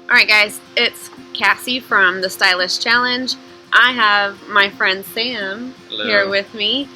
Alright guys, it's Cassie from the Stylist Challenge. I have my friend Sam Hello. here with me.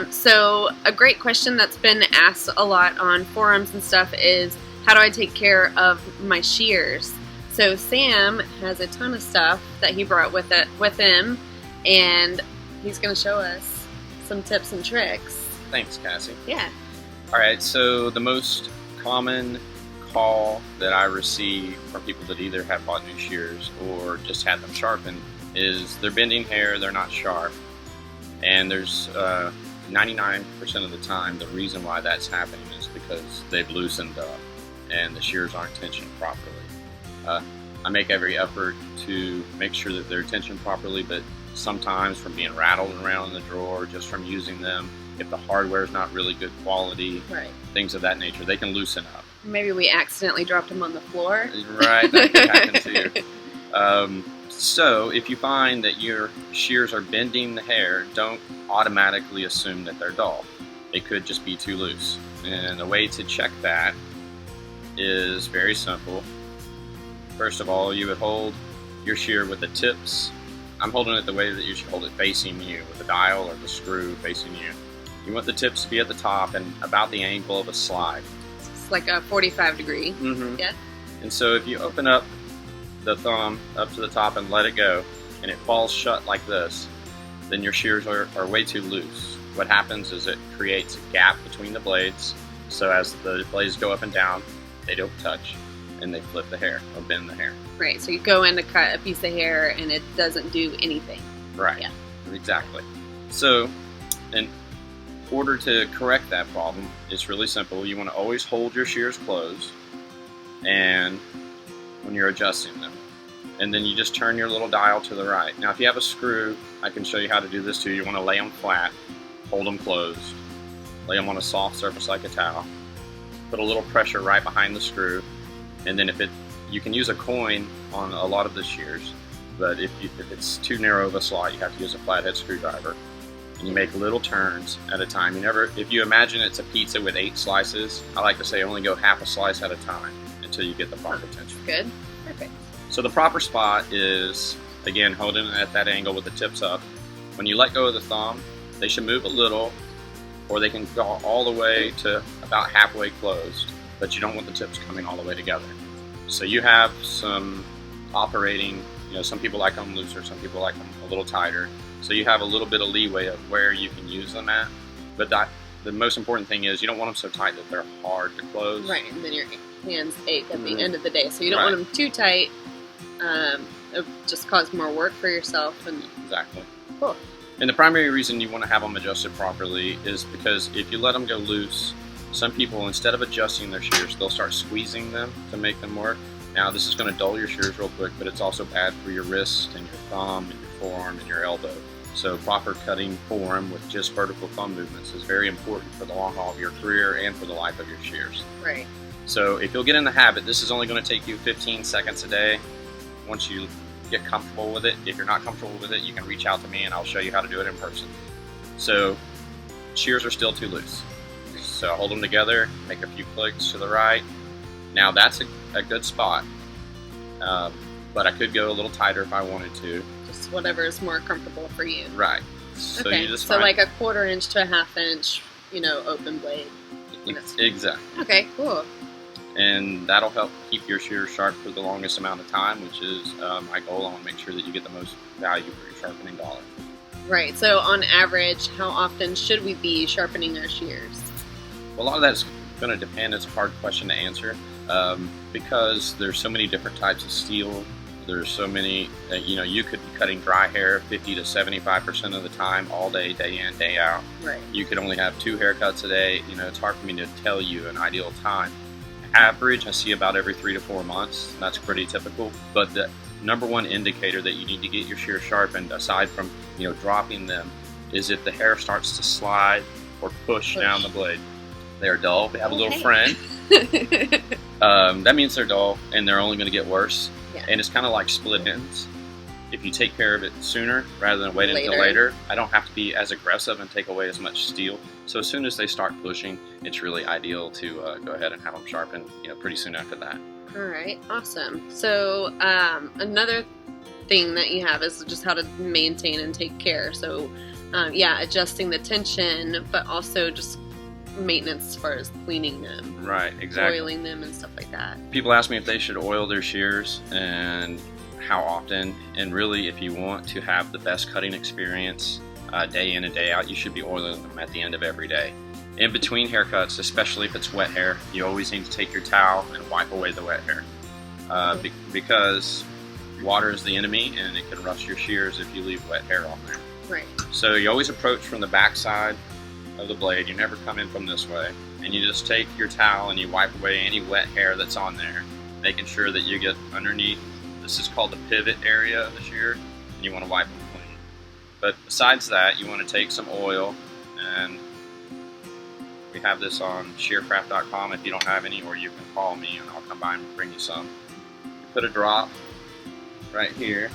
So a great question that's been asked a lot on forums and stuff is, how do I take care of my shears? So Sam has a ton of stuff that he brought with him, and he's going to show us some tips and tricks. Thanks, Cassie. Yeah. Alright, so the most common call that I receive from people that either have bought new shears or just had them sharpened is they're bending hair, they're not sharp. And there's 99% of the time the reason why that's happening is because they've loosened up and the shears aren't tensioned properly. I make every effort to make sure that they're tensioned properly, but sometimes from being rattled around in the drawer, just from using them, if the hardware is not really good quality, Right. things of that nature, they can loosen up. Maybe we accidentally dropped him on the floor. Right, that could happen too. So if you find that your shears are bending the hair, don't automatically assume that they're dull. They could just be too loose. And the way to check that is very simple. First of all, you would hold your shear with the tips. I'm holding it the way that you should hold it, facing you, with the dial or the screw facing you. You want the tips to be at the top and about the angle of a slide. It's like a 45 degree. Mm-hmm. Yeah. And so if you open up the thumb up to the top and let it go, and it falls shut like this, then your shears are way too loose. What happens is it creates a gap between the blades, so as the blades go up and down, they don't touch, and they flip the hair, or bend the hair. Right, so you go in to cut a piece of hair and it doesn't do anything. Right, Yeah. Exactly. So, in order to correct that problem, it's really simple. You want to always hold your shears closed, and when you're adjusting them, and then you just turn your little dial to the right. Now if you have a screw, I can show you how to do this too. You want to lay them flat, hold them closed, lay them on a soft surface like a towel, put a little pressure right behind the screw, and then you can use a coin on a lot of the shears, but if it's too narrow of a slot, you have to use a flathead screwdriver. And you make little turns at a time. If you imagine it's a pizza with 8 slices, I like to say only go half a slice at a time until you get the proper tension. Good. Perfect. So the proper spot is, again, holding it at that angle with the tips up. When you let go of the thumb, they should move a little, or they can go all the way to about halfway closed, but you don't want the tips coming all the way together. So you have some operating, some people like them looser, some people like them a little tighter. So you have a little bit of leeway of where you can use them at. But the most important thing is you don't want them so tight that they're hard to close. Right, and then your hands ache at the end of the day. So you don't want them too tight. It'll just cause more work for yourself. And Exactly. Cool. And the primary reason you want to have them adjusted properly is because if you let them go loose, some people, instead of adjusting their shears, they'll start squeezing them to make them work. Now this is going to dull your shears real quick, but it's also bad for your wrist and your thumb and your forearm and your elbow. So proper cutting form with just vertical thumb movements is very important for the long haul of your career and for the life of your shears. Right. So if you'll get in the habit, this is only going to take you 15 seconds a day. Once you get comfortable with it, if you're not comfortable with it, you can reach out to me and I'll show you how to do it in person. So shears are still too loose. So hold them together, make a few clicks to the right. Now that's a good spot, but I could go a little tighter if I wanted to. Just whatever is more comfortable for you. Right. So okay. you just so like a 1/4 inch to a 1/2 inch, open blade. Exactly. Okay, cool. And that'll help keep your shears sharp for the longest amount of time, which is my goal. I want to make sure that you get the most value for your sharpening dollar. Right. So on average, how often should we be sharpening our shears? Well, a lot of that's going to depend. It's a hard question to answer because there's so many different types of steel. There's so many, you could be cutting dry hair 50 to 75% of the time, all day, day in, day out. Right. You could only have 2 haircuts a day. It's hard for me to tell you an ideal time. Average, I see about every 3 to 4 months. That's pretty typical. But the number one indicator that you need to get your shears sharpened, aside from dropping them, is if the hair starts to slide or push down the blade. They are dull. They have a little friend. That means they're dull, and they're only going to get worse. Yeah. And it's kind of like split ends. If you take care of it sooner rather than wait until later, I don't have to be as aggressive and take away as much steel. So as soon as they start pushing, it's really ideal to go ahead and have them sharpened, pretty soon after that. All right, awesome. So another thing that you have is just how to maintain and take care. So yeah, adjusting the tension, but also just maintenance as far as cleaning them. Right, exactly. Oiling them and stuff like that. People ask me if they should oil their shears and how often. And really, if you want to have the best cutting experience day in and day out, you should be oiling them at the end of every day. In between haircuts, especially if it's wet hair, you always need to take your towel and wipe away the wet hair because water is the enemy and it can rust your shears if you leave wet hair on there. Right. So you always approach from the back side of the blade. You never come in from this way, and you just take your towel and you wipe away any wet hair that's on there, making sure that you get underneath. This is called the pivot area of the shear, and you want to wipe them clean. But besides that, you want to take some oil, and we have this on shearcraft.com if you don't have any, or you can call me and I'll come by and bring you some. You put a drop right here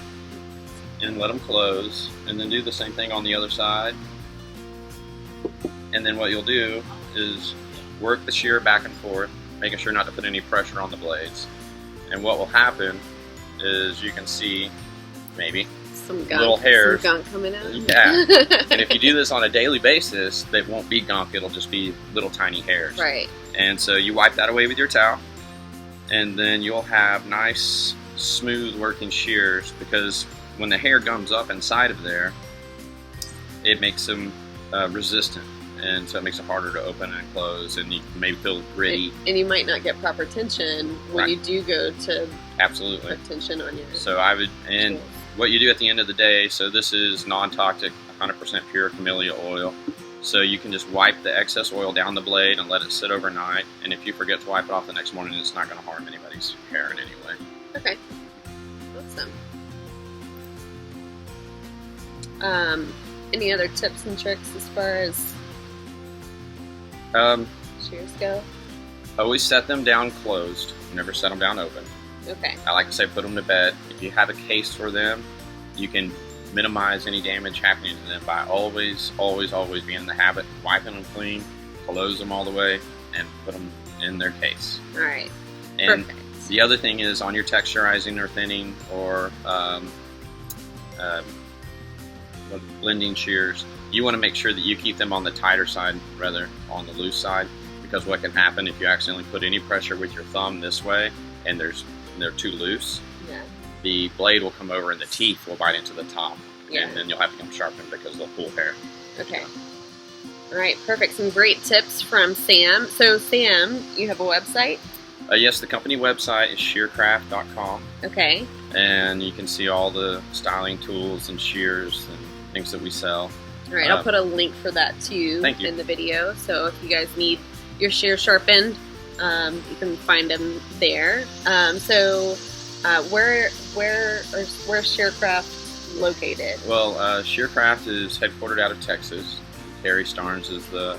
and let them close, and then do the same thing on the other side. And then what you'll do is work the shear back and forth, making sure not to put any pressure on the blades. And what will happen is you can see maybe some gunk, little hairs. Some gunk coming out. Yeah. And if you do this on a daily basis, they won't be gunk. It'll just be little tiny hairs. Right. And so you wipe that away with your towel, and then you'll have nice, smooth working shears, because when the hair gums up inside of there, it makes them resistant. And so it makes it harder to open and close, and you can maybe feel gritty. And you might not get proper tension when Right. you do go to Absolutely. put tension on your So I would, and tools. what you do at the end of the day, so this is non-toxic, 100% pure camellia oil. So you can just wipe the excess oil down the blade and let it sit overnight. And if you forget to wipe it off the next morning, it's not going to harm anybody's hair in any way. Okay. Awesome. Any other tips and tricks as far as shears go? Always set them down closed. Never set them down open. Okay. I like to say put them to bed. If you have a case for them, you can minimize any damage happening to them by always, always, always being in the habit of wiping them clean, close them all the way, and put them in their case. All right. And Perfect. the other thing is on your texturizing or thinning or blending shears, you want to make sure that you keep them on the tighter side rather on the loose side, because what can happen if you accidentally put any pressure with your thumb this way and they're too loose, Yeah. the blade will come over and the teeth will bite into the top, Yeah. and then you'll have to come sharpen because they'll pull hair. Okay. All right. Perfect. Some great tips from Sam. So Sam, you have a website? Yes, the company website is shearcraft.com, Okay. and you can see all the styling tools and shears and things that we sell. All right. I'll put a link for that too Thank you. in the video. So if you guys need your shear sharpened, you can find them there. Where's Shearcraft located? Well, Shearcraft is headquartered out of Texas. Terry Starnes is the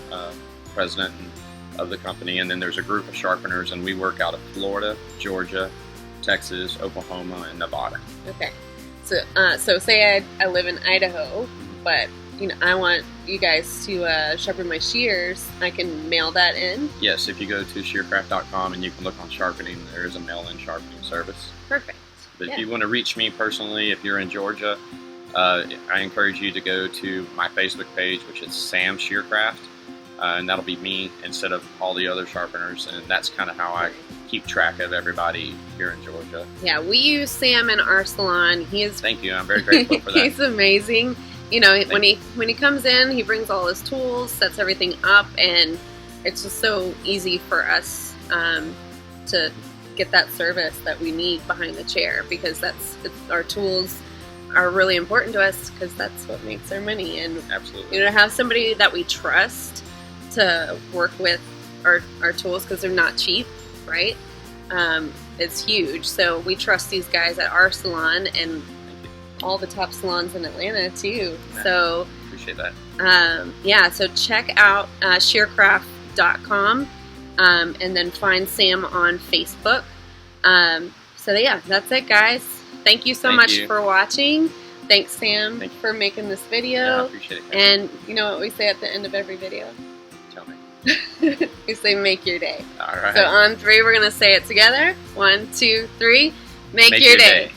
president of the company, and then there's a group of sharpeners, and we work out of Florida, Georgia, Texas, Oklahoma, and Nevada. Okay. So say I live in Idaho, but I want you guys to sharpen my shears. I can mail that in. Yes, if you go to shearcraft.com and you can look on sharpening, there is a mail-in sharpening service. Perfect. But Yeah. if you want to reach me personally, if you're in Georgia, I encourage you to go to my Facebook page, which is Sam Shearcraft, and that'll be me instead of all the other sharpeners, and that's kind of how I keep track of everybody here in Georgia. Yeah, we use Sam in our salon. He is Thank you. I'm very grateful for that. He's amazing. When he comes in, he brings all his tools, sets everything up, and it's just so easy for us to get that service that we need behind the chair, because our tools are really important to us, because that's what makes our money. And Absolutely. to have somebody that we trust to work with our tools, because they're not cheap, right? It's huge. So we trust these guys at our salon and all the top salons in Atlanta too. Yeah. So Appreciate that. so check out shearcraft.com and then find Sam on Facebook. That's it, guys. Thank you so Thank much you. for watching. Thanks, Sam, Thank you. for making this Yeah, I video. appreciate it. And you know what we say at the end of every video? We say make your day. All right. So on 3, we're going to say it together. 1, 2, 3. Make your day.